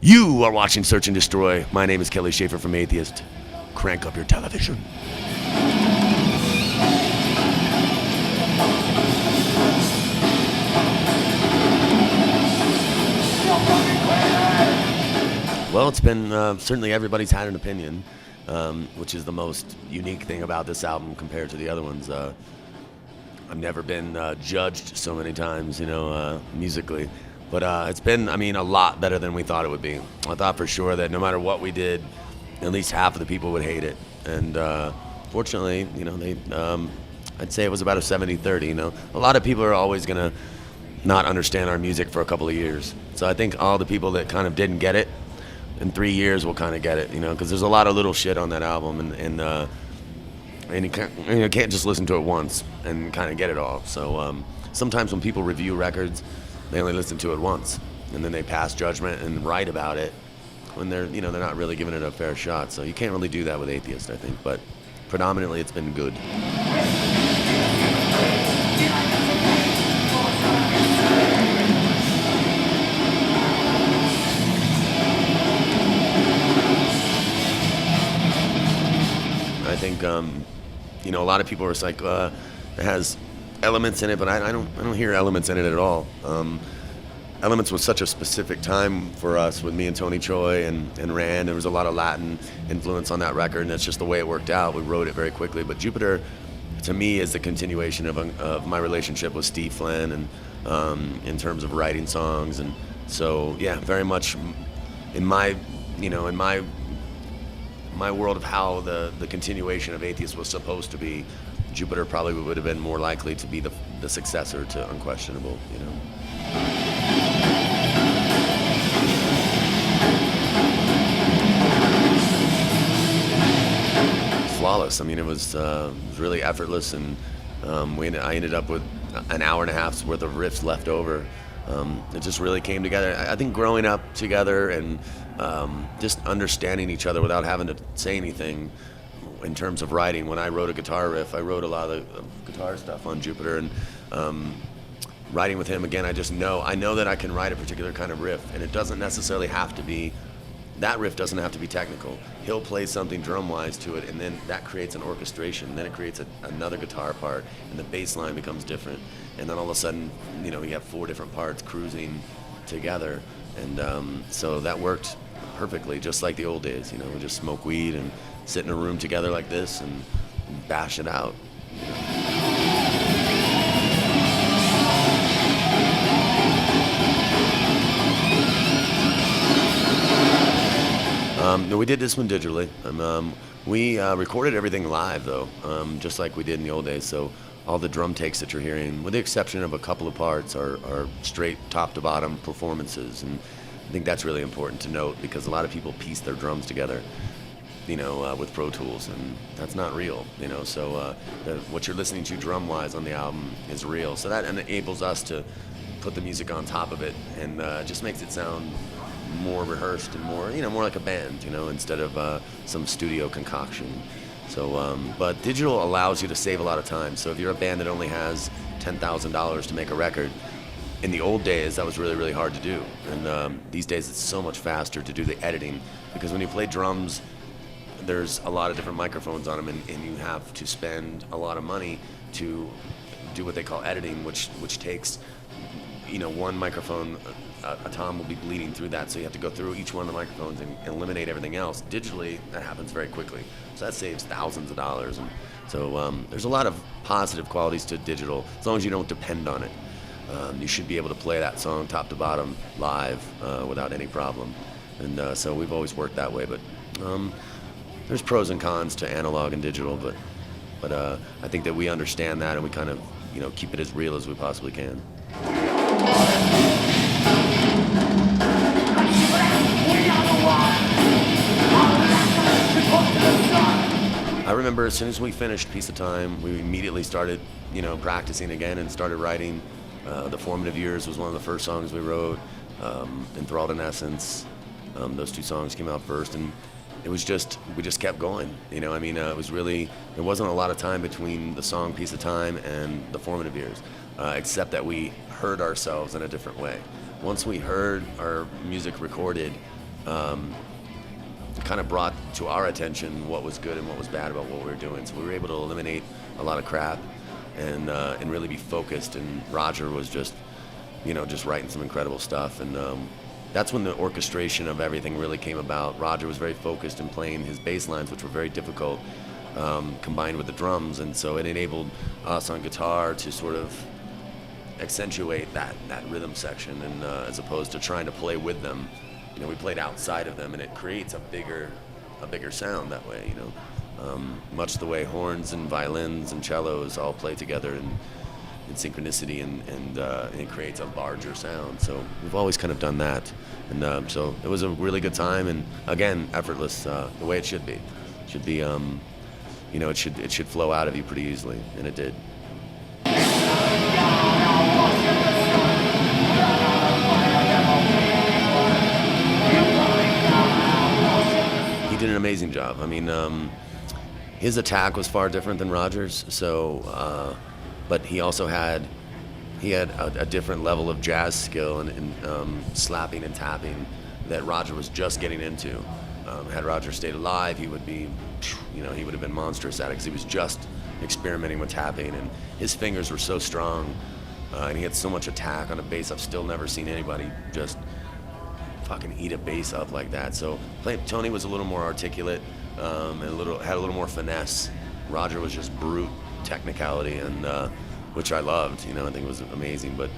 You are watching Search and Destroy. My name is Kelly Schaefer from Atheist. Crank up your television. Well, it's been certainly everybody's had an opinion, which is the most unique thing about this album compared to the other ones. I've never been judged so many times, musically. But it's been, a lot better than we thought it would be. I thought for sure that no matter what we did, at least half of the people would hate it. And fortunately, I'd say it was about a 70-30. A lot of people are always going to not understand our music for a couple of years. So I think all the people that kind of didn't get it, in 3 years will kind of get it, because there's a lot of little shit on that album, and you can't just listen to it once and kind of get it all. So sometimes when people review records, they only listen to it once, and then they pass judgment and write about it when they're not really giving it a fair shot. So you can't really do that with Atheist, I think, but predominantly it's been good. I think a lot of people are like, it has elements in it, but I don't hear elements in it at all. Elements was such a specific time for us with me and Tony Choi and Rand. There was a lot of Latin influence on that record, and that's just the way it worked out. We wrote it very quickly. But Jupiter, to me, is the continuation of my relationship with Steve Flynn, and in terms of writing songs. And so, yeah, very much in my world of how the continuation of Atheist was supposed to be, Jupiter probably would have been more likely to be the successor to Unquestionable, Flawless. It was really effortless, and I ended up with an hour and a half's worth of riffs left over. It just really came together. I think growing up together and just understanding each other without having to say anything in terms of writing. When I wrote a guitar riff, I wrote a lot of the guitar stuff on Jupiter, and writing with him again, I know that I can write a particular kind of riff, and it doesn't necessarily have to be, that riff doesn't have to be technical. He'll play something drum-wise to it, and then that creates an orchestration. Then it creates another guitar part, and the bass line becomes different. And then all of a sudden, we have 4 different parts cruising together. And so that worked perfectly, just like the old days. We just smoke weed and sit in a room together like this and bash it out. We did this one digitally. We recorded everything live, though, just like we did in the old days. So all the drum takes that you're hearing, with the exception of a couple of parts, are straight top to bottom performances. And I think that's really important to note, because a lot of people piece their drums together, with Pro Tools, and that's not real. So what you're listening to drum-wise on the album is real. So that enables us to put the music on top of it, and just makes it sound more rehearsed and more like a band, instead of some studio concoction. So, but digital allows you to save a lot of time. So if you're a band that only has $10,000 to make a record, in the old days that was really, really hard to do. And these days it's so much faster to do the editing, because when you play drums, there's a lot of different microphones on them, and you have to spend a lot of money to do what they call editing, which takes, one microphone. A tom will be bleeding through that, so you have to go through each one of the microphones and eliminate everything else. Digitally, that happens very quickly, so that saves thousands of dollars. And so there's a lot of positive qualities to digital, as long as you don't depend on it. You should be able to play that song top to bottom live without any problem. And so we've always worked that way, but there's pros and cons to analog and digital, but I think that we understand that, and we kind of keep it as real as we possibly can. I remember as soon as we finished Piece of Time, we immediately started, practicing again and started writing. The Formative Years was one of the first songs we wrote. Enthralled in Essence, those 2 songs came out first, and it was we just kept going. It was really, there wasn't a lot of time between the song Piece of Time and the Formative Years, except that we heard ourselves in a different way. Once we heard our music recorded, kind of brought to our attention what was good and what was bad about what we were doing. So we were able to eliminate a lot of crap and really be focused. And Roger was just, just writing some incredible stuff. And that's when the orchestration of everything really came about. Roger was very focused in playing his bass lines, which were very difficult, combined with the drums. And so it enabled us on guitar to sort of accentuate that rhythm section, and as opposed to trying to play with them. We played outside of them, and it creates a bigger sound that way. Much the way horns and violins and cellos all play together in synchronicity, and it creates a larger sound. So we've always kind of done that, and so it was a really good time, and again, effortless, the way it should be. It should be, it should flow out of you pretty easily, and it did. He did an amazing job. I mean, his attack was far different than Roger's. So, but he also had a different level of jazz skill and slapping and tapping that Roger was just getting into. Had Roger stayed alive, he would be, he would have been monstrous at it, because he was just experimenting with tapping, and his fingers were so strong, and he had so much attack on a bass. I've still never seen anybody just fucking eat a bass up like that. So Tony was a little more articulate, and had a little more finesse. Roger was just brute technicality, and which I loved. I think it was amazing. But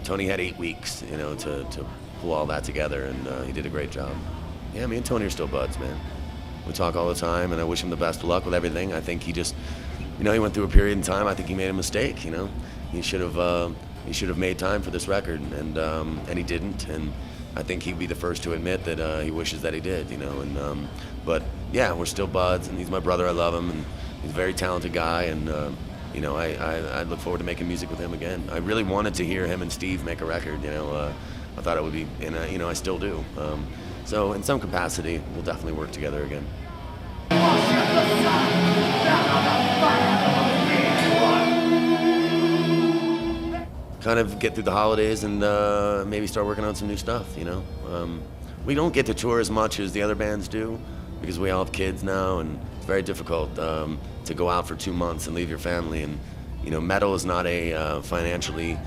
Tony had 8 weeks, to pull all that together, and he did a great job. Yeah, me and Tony are still buds, man. We talk all the time, and I wish him the best of luck with everything. I think he just, he went through a period in time. I think he made a mistake. He should have made time for this record, and he didn't. And I think he'd be the first to admit that he wishes that he did. But yeah, we're still buds, and he's my brother. I love him, and he's a very talented guy. And I look forward to making music with him again. I really wanted to hear him and Steve make a record. I thought it would be, and I still do. So in some capacity, we'll definitely work together again. Kind of get through the holidays and maybe start working on some new stuff, We don't get to tour as much as the other bands do, because we all have kids now, and it's very difficult to go out for 2 months and leave your family. And, metal is not a financially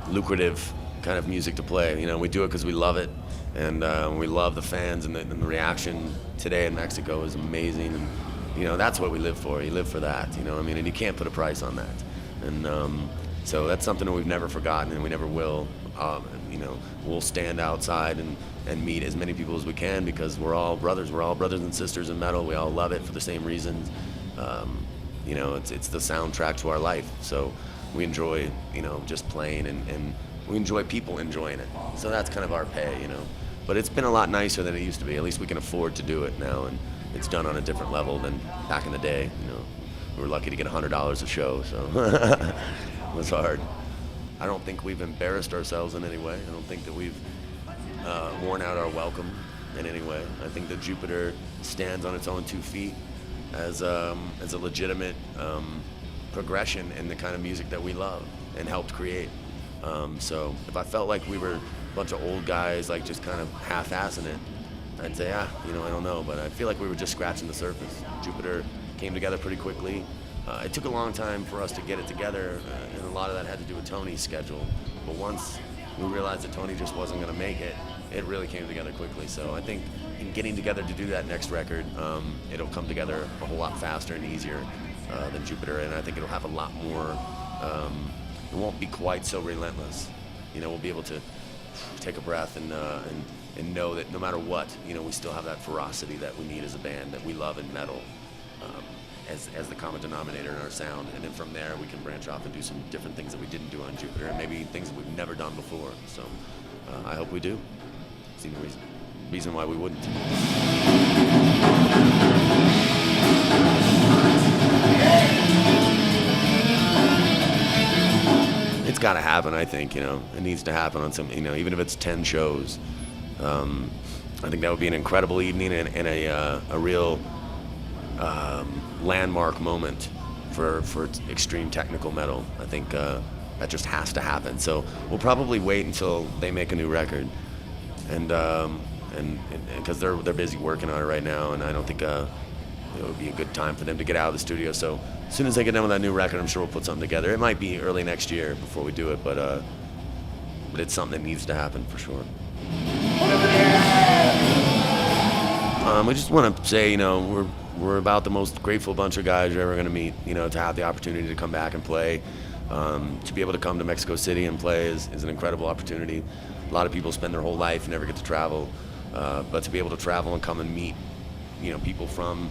lucrative kind of music to play. We do it because we love it, and we love the fans, and the reaction today in Mexico is amazing. And that's what we live for. You live for that, and you can't put a price on that. And so that's something that we've never forgotten, and we never will. We'll stand outside and meet as many people as we can, because we're all brothers. We're all brothers and sisters in metal. We all love it for the same reasons. It's the soundtrack to our life. So we enjoy, just playing, and we enjoy people enjoying it. So that's kind of our pay, But it's been a lot nicer than it used to be. At least we can afford to do it now, and it's done on a different level than back in the day. We were lucky to get $100 a show, so it was hard. I don't think we've embarrassed ourselves in any way. I don't think that we've worn out our welcome in any way. I think that Jupiter stands on its own 2 feet as a legitimate progression in the kind of music that we love and helped create. So if I felt like we were a bunch of old guys, like just kind of half-assing it, I'd say, I don't know. But I feel like we were just scratching the surface. Jupiter came together pretty quickly. It took a long time for us to get it together, and a lot of that had to do with Tony's schedule. But once we realized that Tony just wasn't going to make it, it really came together quickly. So I think in getting together to do that next record, it'll come together a whole lot faster and easier than Jupiter, and I think it'll have a lot more, it won't be quite so relentless. We'll be able to take a breath and know that no matter what, we still have that ferocity that we need as a band, that we love in metal, as the common denominator in our sound. And then from there, we can branch off and do some different things that we didn't do on Jupiter, and maybe things that we've never done before. So I hope we do. See no reason why we wouldn't. It's got to happen, I think. It needs to happen on some, even if it's 10 shows. I think that would be an incredible evening, and a real landmark moment for extreme technical metal. I think that just has to happen. So we'll probably wait until they make a new record, and because they're busy working on it right now, and I don't think it would be a good time for them to get out of the studio. So as soon as they get done with that new record, I'm sure we'll put something together. It might be early next year before we do it, but it's something that needs to happen for sure. We just want to say, we're about the most grateful bunch of guys you're ever going to meet. To have the opportunity to come back and play, to be able to come to Mexico City and play is an incredible opportunity. A lot of people spend their whole life and never get to travel, but to be able to travel and come and meet, people from,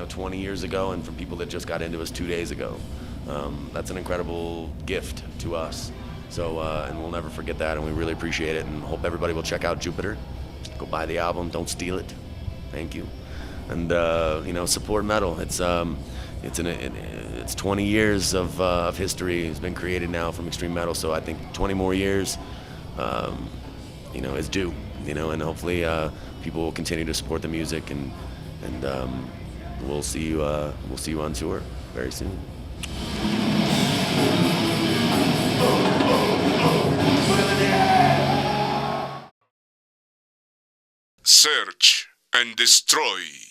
20 years ago and from people that just got into us 2 days ago, that's an incredible gift to us. So, and we'll never forget that, and we really appreciate it, and hope everybody will check out Jupiter. Go buy the album. Don't steal it. Thank you. And support metal. It's 20 years of history has been created now from extreme metal. So I think 20 more years, is due. And hopefully people will continue to support the music, and we'll see you on tour very soon. Search and destroy.